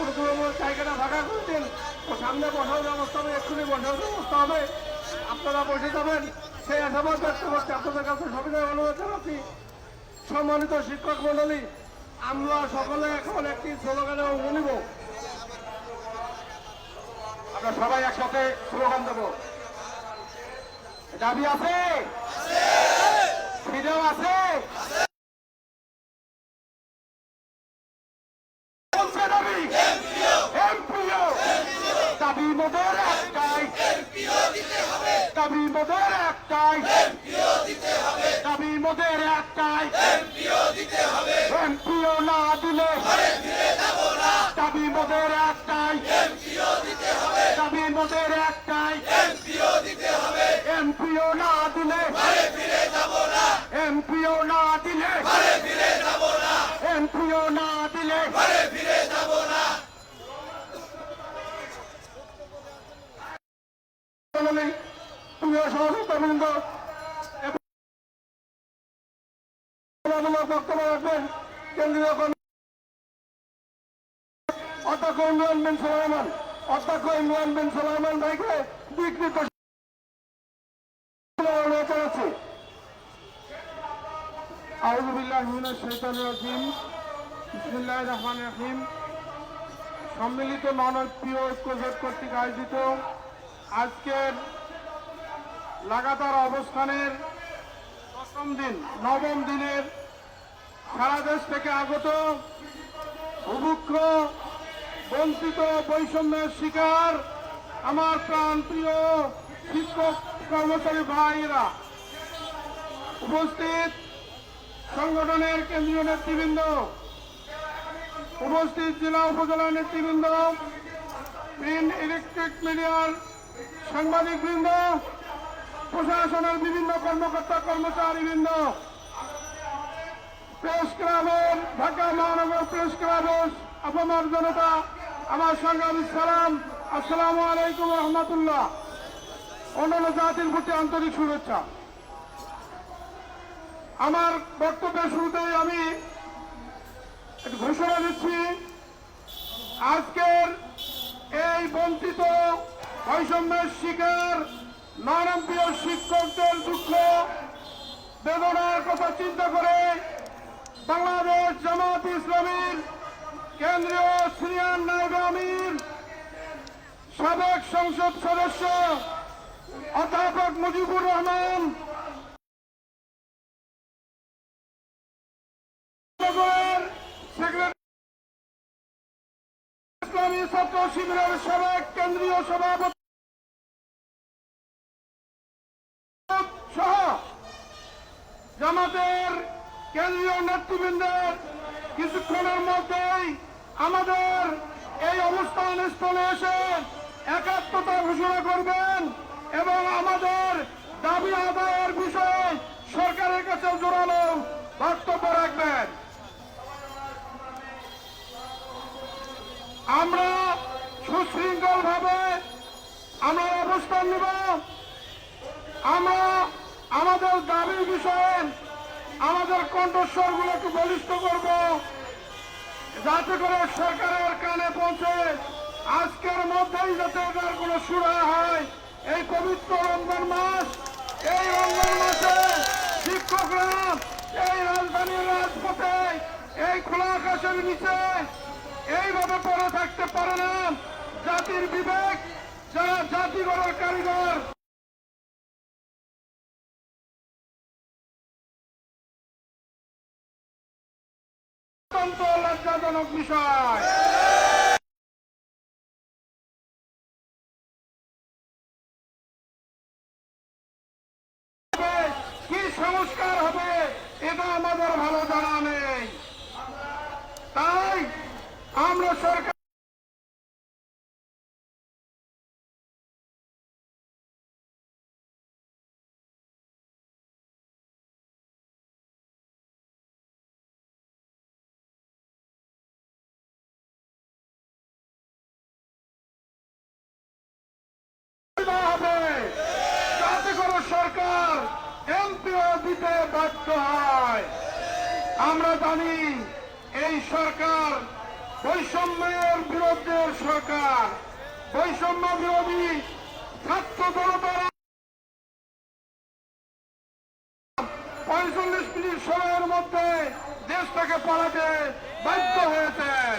অনুগ্রহ জায়গাটা ফাঁকা করে দিন। ও সামনে বসার ব্যবস্থা হবে, এক্ষুনি বসার ব্যবস্থা হবে, আপনারা বসে যাবেন। সেই আশাবাদ ব্যক্ত করতে আপনাদের কাছে সবিনয় অনুরোধ জানাচ্ছি। সম্মানিত শিক্ষক মন্ডলী, আমরা সকলে এখন একটি স্লোগানে অংশ নিব। আমরা সবাই একসাথে স্লোগান দেব। দাবি আছে, ফ্রিডম আছে, দাবি দাবি মোদের একটাই, দাবি মোদের একটাই, দাবি মোদের একটাই, এমপিও না দিলে দাবি মোদের একটাই, দাবি মোদের একটাই, এমপিও না দিলে এমপিও না দিলে এমপিও না দিলে প্রিয় সহযোগিতাবৃন্দ বক্তব্য রাখবেন কেন্দ্রীয় অধ্যক্ষ ইমরান বিন সুলাইমান। অধ্যক্ষ ইমরান বিন সুলাইমান ভাইকে দিক নির্দেশ জানাচ্ছি। আউযু বিল্লাহি মিনাশ শাইতানির রাজিম। বিসমিল্লাহির রহমানির রহিম। সম্মিলিত নন-এমপিও ঐক্যজোট কর্তৃক আয়োজিত আজকের লাগাতার অবস্থানের নবম দিনের সারা দেশ থেকে আগত ভূভুক্ষ বঞ্চিত বৈষম্যের শিকার আমার প্রাণ প্রিয় শিক্ষক কর্মচারী ভাইরা, উপস্থিত সংগঠনের কেন্দ্রীয় নেতৃবৃন্দ, উপস্থিত জেলা উপজেলা নেতৃবৃন্দ, প্রিন্ট ইলেকট্রিক মিডিয়ার সাংবাদিকবৃন্দ, প্রশাসনের বিভিন্ন কর্মকর্তা কর্মচারীবৃন্দ, প্রেস ক্লাবের ঢাকা মহানগর প্রেস ক্লাবের আপামর জনতা, আমার সংগ্রামী সালাম, আসসালামু আলাইকুম রহমতুল্লাহ। অন্যান্য জাতির প্রতি আন্তরিক শুভেচ্ছা। আমার বক্তব্যের শুরুতেই আমি একটু ঘোষণা দিচ্ছি, আজকের এই বঞ্চিত বৈষম্যের শিকার নন-এমপিও শিক্ষকদের দুঃখ বেদনার কথা চিন্তা করে বাংলাদেশ জামাত ইসলামীর কেন্দ্রীয় সিনিয়র নায়েব আমির সাবেক সংসদ সদস্য অধ্যাপক মুজিবুর রহমান, ইসলামী ছাত্র শিবিরের সাবেক কেন্দ্রীয় সভাপতি সহ জামাতের কেন্দ্রীয় নেতৃবৃন্দের কিছুক্ষণের মধ্যেই আমাদের এই অবস্থান স্থলে এসে একাত্মতা ঘোষণা করবেন এবং আমাদের দাবি আদায়ের বিষয়ে সরকারের কাছে জোরালো বক্তব্য রাখবেন। আমরা সুশৃঙ্খল ভাবে আমরা অবস্থান নেব। আমরা আমাদের দাবির বিষয়ে আমাদের কণ্ঠস্বর গুলোকে বলিষ্ঠ করব, যাতে করে সরকারের কানে পৌঁছে আজকের মধ্যেই যাতে এটার কোনো সুরা হয়। এই পবিত্র রমজান মাস, এই রমজান মাসে শিক্ষকরা এই রাজধানীর রাজপথে, এই খোলা আকাশের নিচে এইভাবে পড়ে থাকতে পারে না। জাতির বিবেক, যারা জাতি গড়ার কারিগর, অত্যন্ত লজ্জাজনক বিষয়। কি সংস্কার হবে এটা আমাদের ভালো জানা নেই। তাই আমরা সরকার হবে, যাতে করে সরকার এমপিও দিতে বাধ্য হয়। আমরা জানি এই সরকার বৈষম্যের বিরুদ্ধে সরকার, বৈষম্য বিরোধী ছাত্র জনতার 45 মিনিট সময়ের মধ্যে দেশটাকে পালাতে বাধ্য হয়েছেন।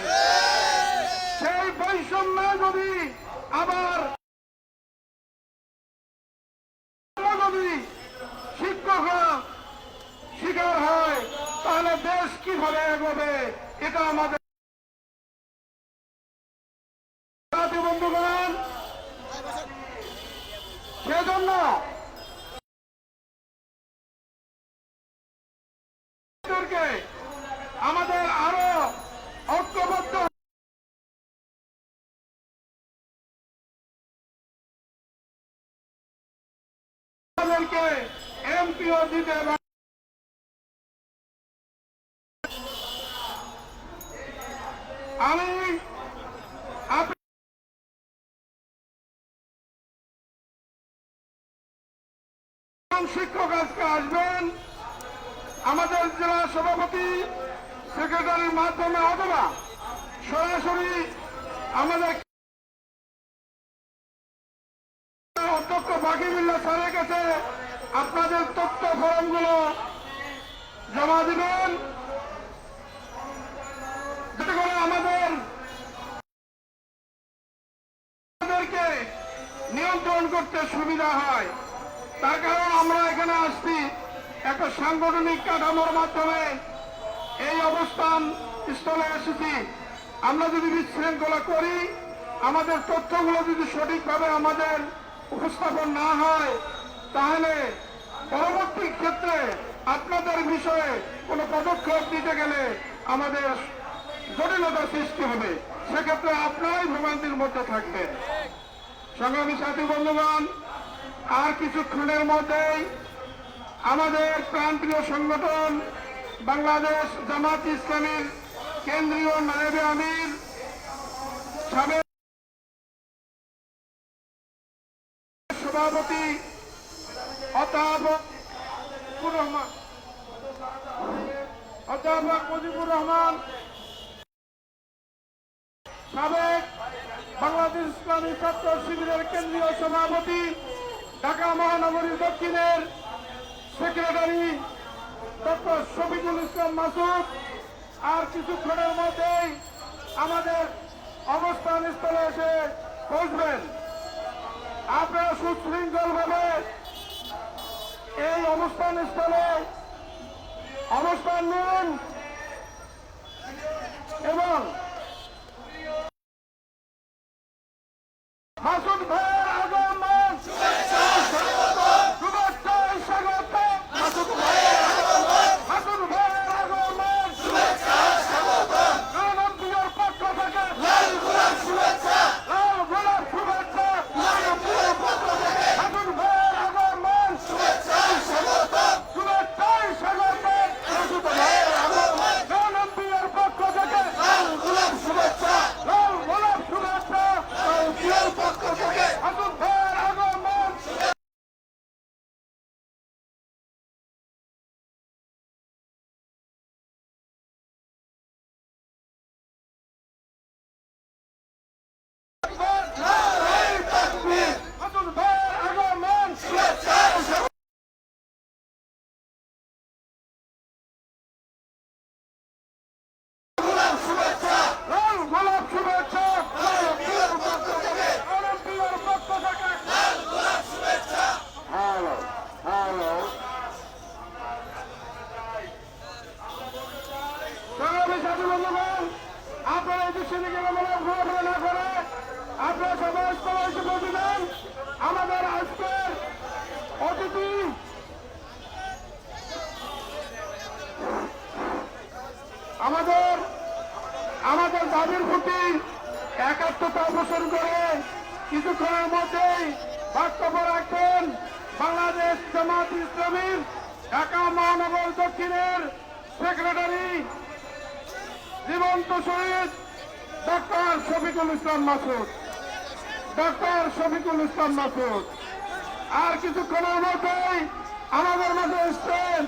সেই বৈষম্য যদি আবার শিক্ষকরা শিকার হয়, তাহলে দেশ কিভাবে এগোবে? এটা আমাদের বন্ধুগণ, সেজন্য আমাদের আরো ঐক্যবদ্ধ এমপিও দিতে আমি শিক্ষক আজকে আসবেন, আমাদের জেলা সভাপতি সেক্রেটারির মাধ্যমে অথবা সরাসরি আমাদের অধ্যক্ষ বাকিবুল্লাহ স্যারের কাছে আপনাদের তথ্য ফর্মগুলো জমা দিবেন, যাতে করে আমাদেরকে নিয়ন্ত্রণ করতে সুবিধা হয়। তার কারণ আমরা এখানে আসছি একটা সাংগঠনিক কাঠামোর মাধ্যমে এই অবস্থান স্থলে এসেছি। আমরা যদি বিশৃঙ্খলা করি, আমাদের তথ্যগুলো যদি সঠিকভাবে আমাদের উপস্থাপন না হয়, তাহলে পরবর্তী ক্ষেত্রে আপনাদের বিষয়ে কোনো পদক্ষেপ নিতে গেলে আমাদের জটিলতা সৃষ্টি হবে। সেক্ষেত্রে আপনারাই ভোগান্তির মধ্যে থাকবেন। সংগ্রামী সাথী বন্ধুগণ, আর কিছুক্ষণের মধ্যেই আমাদের প্রাণপ্রিয় সংগঠন বাংলাদেশ জামাত ইসলামীর কেন্দ্রীয় নায়েবে আমির সাবেক সভাপতি অধ্যাপক মুজিবুর রহমান, সাবেক বাংলাদেশ ইসলামী ছাত্র শিবিরের কেন্দ্রীয় সভাপতি, ঢাকা মহানগরী দক্ষিণের সেক্রেটারি ডক্টর শফিকুল ইসলাম মাসুদ আর কিছুক্ষণের মধ্যেই আমাদের অবস্থান স্থলে এসে পৌঁছবেন। আপনারা সুশৃঙ্খল ভাবে এই অবস্থান স্থলে অবস্থান নিন এবং মাসুদ ভাইয়ের আগমন শুভেচ্ছায় স্বাগত। মাসুদ ভাইয়ের আগমন শুভেচ্ছায় স্বাগত। জনপ্রিয়র পক্ষ থেকে লাল গোলাপ শুভেচ্ছা, লাল গোলাপ শুভেচ্ছা জনপ্রিয়র পক্ষ থেকে। মাসুদ ভাইয়ের আগমন শুভেচ্ছায় স্বাগত, শুভেচ্ছায় স্বাগত। মাসুদ ভাইয়ের আগমন জনপ্রিয়র পক্ষ থেকে লাল গোলাপ বেশি দিকে ঘোরাফেরা না করে আপনারা সবাই এসে বসে দেন। আমাদের আজকের অতিথি আমাদের দাবির প্রতি একাত্মতা পোষণ করে কিছুক্ষণের মধ্যেই বক্তব্য রাখবেন বাংলাদেশ জামাত ইসলামীর ঢাকা মহানগর দক্ষিণের সেক্রেটারি জীবন্ত শহীদ ডক্টর শফিকুল ইসলাম মাসুদ। আর কিছুক্ষণের মধ্যেই আমাদের মাঝে এসছেন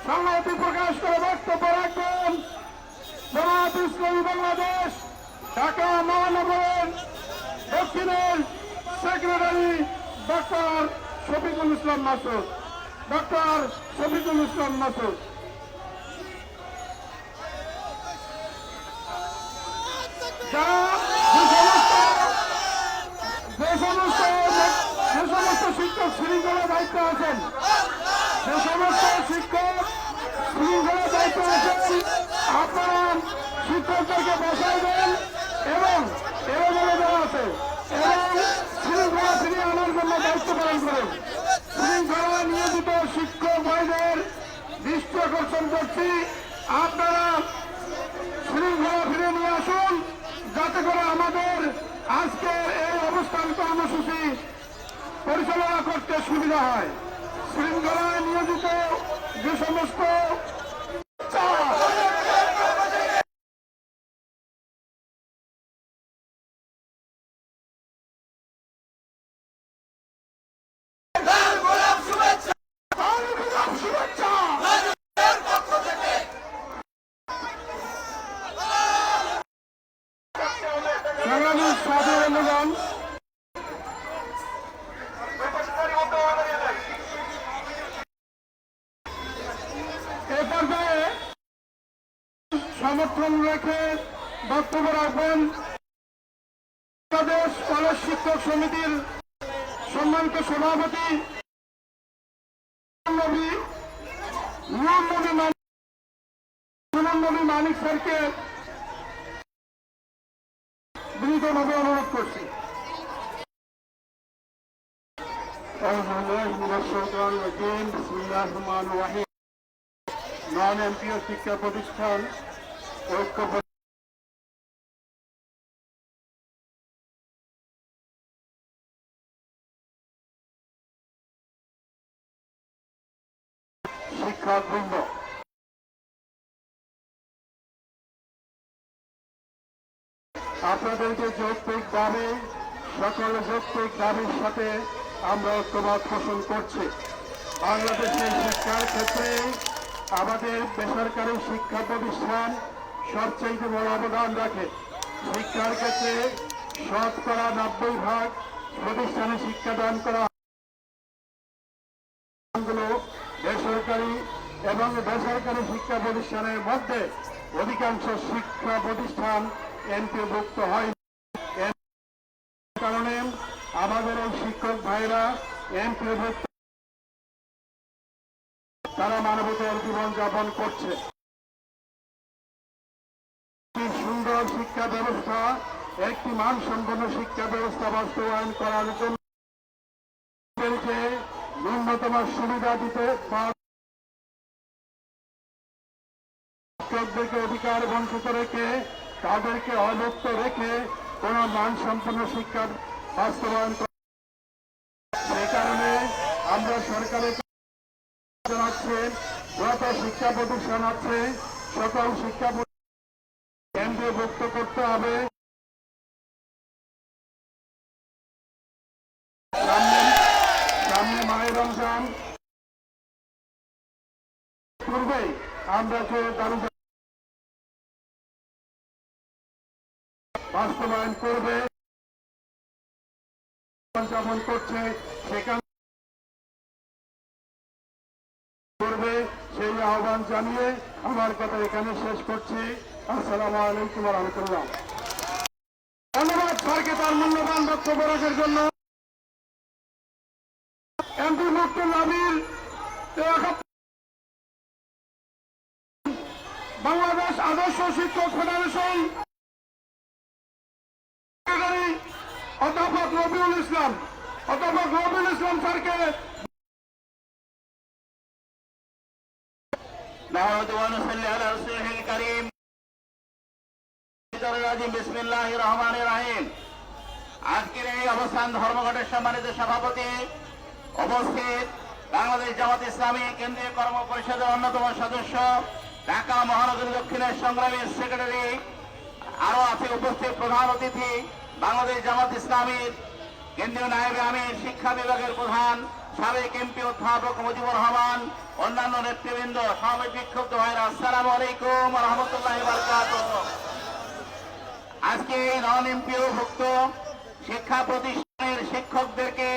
সংহতি প্রকাশ করে বক্তব্য রাখবেন জামাত ইসলামী বাংলাদেশ ঢাকা মহানগরের দক্ষিণের সেক্রেটারি ডক্টর শফিকুল ইসলাম মাসুদ। যে সমস্ত শিক্ষক শৃঙ্খলা দায়িত্ব আছেন, আপনারা শিক্ষকদেরকে বসাই দেন এবং বলে দেওয়া আছে এবং শৃঙ্খলা ফিরিয়ে আনার জন্য দায়িত্ব পালন করেন। শৃঙ্খলা নিয়োজিত শিক্ষক ভাইদের দৃষ্টি আকর্ষণ করছি, আপনারা শৃঙ্খলা ফিরে নিয়ে আসুন যাতে করে আমাদের আজকের এই অবস্থান কর্মসূচি পরিচালনা করতে সুবিধা হয়। শৃঙ্খলায় নিয়োজিত যে সমস্ত সাধারণ এ পর্যায়ে সমর্থন রেখে বক্তব্য রাখবেন বাংলাদেশ কলেজ শিক্ষক সমিতির সম্মানিত সভাপতি নবী মানিক স্যারকে বিনীতভাবে অনুরোধ করছি। নন এমপিও শিক্ষা প্রতিষ্ঠান ঐক্য শিক্ষাবৃন্দ, আপনাদেরকে যৌক্তিকভাবে সকল যৌক্তিক দাবির সাথে আমরা ঐক্যমত পোষণ করছি। বাংলাদেশের শিক্ষার ক্ষেত্রে আমাদের বেসরকারি শিক্ষা প্রতিষ্ঠান সবচেয়ে বড় অবদান রাখে। শিক্ষার ক্ষেত্রে 90% প্রতিষ্ঠানে শিক্ষাদান করা বেসরকারি এবং বেসরকারি শিক্ষা প্রতিষ্ঠানের মধ্যে অধিকাংশ শিক্ষা প্রতিষ্ঠান এমপিভুক্ত হয়। কারণে আমাদের এই শিক্ষক ভাইরা এমপিভুক্ত, তারা মানবতার জীবন যাপন করছে। একটি সুন্দর শিক্ষা ব্যবস্থা, একটি মানসম্পন্ন শিক্ষা ব্যবস্থা বাস্তবায়ন করার জন্য ন্যূনতম সুবিধা দিতে শিক্ষকদেরকে অধিকার বঞ্চিত রেখে, তাদেরকে অবক্ত রেখে কোন মানসম্পন্ন শিক্ষা বাস্তবায়ন করা। সেই কারণে আমরা সরকারের জানাচ্ছি যত শিক্ষা প্রতিষ্ঠান আছে সকল শিক্ষা কেন্দ্রভুক্ত করতে হবে। সামনে মাহে রমজান, পূর্বেই আমরা যে দাবি বাস্তবায়ন করবে যাপন করছে সেখানে করবে, সেই আহ্বান জানিয়ে আমার কথা এখানে শেষ করছি। আসসালামু আলাইকুম ওয়া রাহমাতুল্লাহ। ধন্যবাদ স্যারকে তার মূল্যবান বক্তব্য রাখার জন্য। এমপি মুক্তি নাবিল বাংলাদেশ আদর্শ শিক্ষক ফেডারেশন অধ্যাপক রবিউল ইসলাম স্যারকে نحمده ونصلي على رسوله الكريم বিসমিল্লাহির রহমানির রহিম। আজকের এই অবস্থান ধর্মঘটের সম্মানিত সভাপতি, উপস্থিত বাংলাদেশ জামাত ইসলামী কেন্দ্রীয় কর্ম পরিষদের অন্যতম সদস্য, ঢাকা মহানগরী দক্ষিণের সংগ্রামী সেক্রেটারি, আরো আছে উপস্থিত প্রধান অতিথি বাংলাদেশ জামাত ইসলামীর কেন্দ্রীয় নায়েবে আমির, শিক্ষা বিভাগের প্রধান, সাবেক এমপি অধ্যাপক মুজিবুর রহমান, অন্যান্য নেতৃবৃন্দ, সবাই বিক্ষুব্ধ ভাইরা, আসসালামু আলাইকুম ওয়া রাহমাতুল্লাহি ওয়া বারাকাতুহু। আজকে এই নন এমপিও ভুক্ত শিক্ষা প্রতিষ্ঠানের শিক্ষকদেরকে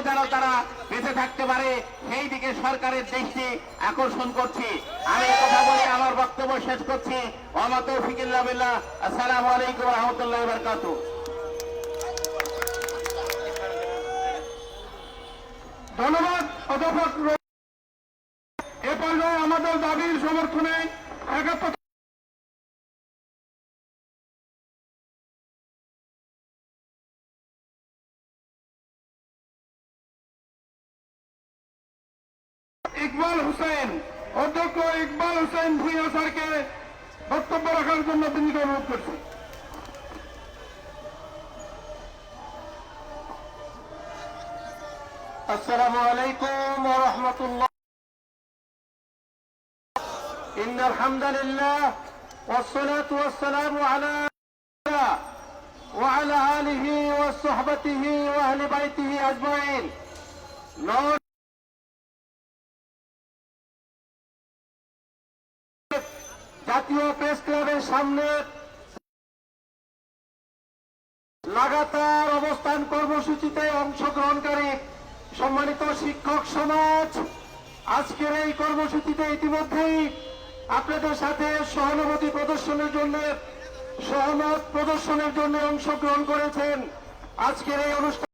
যেন তারা বেঁচে থাকতে পারে সেই দিকে সরকারের দৃষ্টি আকর্ষণ করছি। আমি কথা বলে আমার বক্তব্য শেষ করছি। ওয়া মা তৌফিক ইল্লা বিল্লাহ। আসসালামু আলাইকুম ওয়া রাহমাতুল্লাহি ওয়া বারাকাতুহু। ধন্যবাদ অধ্যাপক। এ পর্যায়ে আমাদের দাবির সমর্থনে 71 ইকবাল হোসেন, অধ্যক্ষ ইকবাল হোসেন ভূঁইয়া স্যারকে বক্তব্য রাখার জন্য বিনীত অনুরোধ করছি। আসসালামু আলাইকুম ওয়া রাহমাতুল্লাহ। ইন্নাল হামদালিল্লাহ ওয়াস সালাতু ওয়াস সালামু আলা ওয়া আলা আলিহি ওয়া সাহবাতিহি ওয়া আহলি বাইতিহি আজমাইন। জাতীয় প্রেস ক্লাবের সামনে লাগাতার অবস্থান কর্মসূচিতে অংশগ্রহণকারী সম্মানিত শিক্ষক সমাজ, আজকের এই কর্মসূচিতে ইতিমধ্যেই আপনাদের সাথে সহানুভূতি প্রদর্শনের জন্য, সহমত প্রদর্শনের জন্য অংশগ্রহণ করেছেন। আজকের এই অনুষ্ঠান